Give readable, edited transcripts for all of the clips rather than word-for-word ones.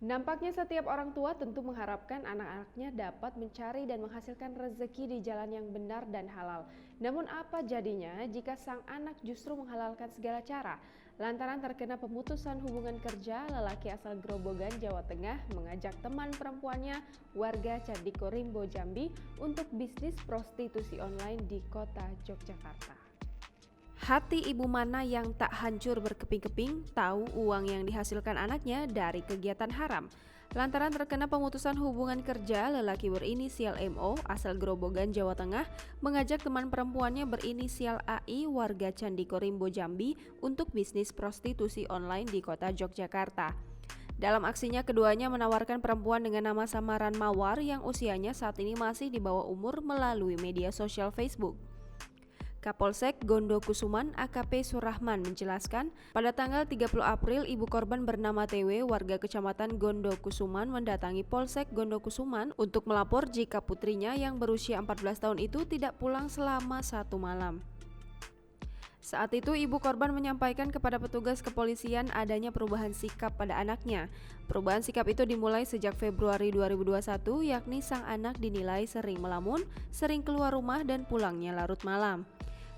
Nampaknya setiap orang tua tentu mengharapkan anak-anaknya dapat mencari dan menghasilkan rezeki di jalan yang benar dan halal. Namun apa jadinya jika sang anak justru menghalalkan segala cara? Lantaran terkena pemutusan hubungan kerja, lelaki asal Grobogan, Jawa Tengah mengajak teman perempuannya, warga Candiko Rimbo, Jambi, untuk bisnis prostitusi online di kota Yogyakarta. Hati ibu mana yang tak hancur berkeping-keping tahu uang yang dihasilkan anaknya dari kegiatan haram. Lantaran terkena pemutusan hubungan kerja, lelaki berinisial MO asal Grobogan, Jawa Tengah mengajak teman perempuannya berinisial AI warga Candiko Rimbo, Jambi untuk bisnis prostitusi online di kota Yogyakarta. Dalam aksinya, keduanya menawarkan perempuan dengan nama samaran Mawar yang usianya saat ini masih di bawah umur melalui media sosial Facebook. Kapolsek Gondokusuman AKP Surahman menjelaskan, pada tanggal 30 April ibu korban bernama TW warga kecamatan Gondokusuman mendatangi Polsek Gondokusuman untuk melapor jika putrinya yang berusia 14 tahun itu tidak pulang selama 1 malam. Saat itu ibu korban menyampaikan kepada petugas kepolisian adanya perubahan sikap pada anaknya. Perubahan sikap itu dimulai sejak Februari 2021, yakni sang anak dinilai sering melamun, sering keluar rumah dan pulangnya larut malam.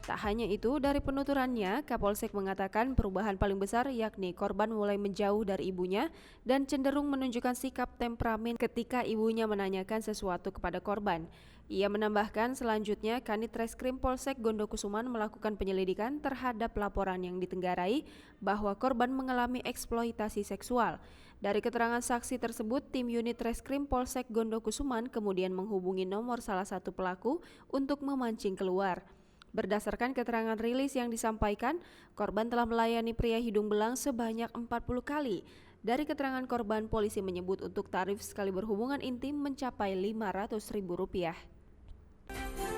Tak hanya itu, dari penuturannya, Kapolsek mengatakan perubahan paling besar yakni korban mulai menjauh dari ibunya dan cenderung menunjukkan sikap temperamen ketika ibunya menanyakan sesuatu kepada korban. Ia menambahkan selanjutnya Kanit Reskrim Polsek Gondokusuman melakukan penyelidikan terhadap laporan yang ditenggarai bahwa korban mengalami eksploitasi seksual. Dari keterangan saksi tersebut, tim unit Reskrim Polsek Gondokusuman kemudian menghubungi nomor salah satu pelaku untuk memancing keluar. Berdasarkan keterangan rilis yang disampaikan, korban telah melayani pria hidung belang sebanyak 40 kali. Dari keterangan korban, polisi menyebut untuk tarif sekali berhubungan intim mencapai Rp500.000.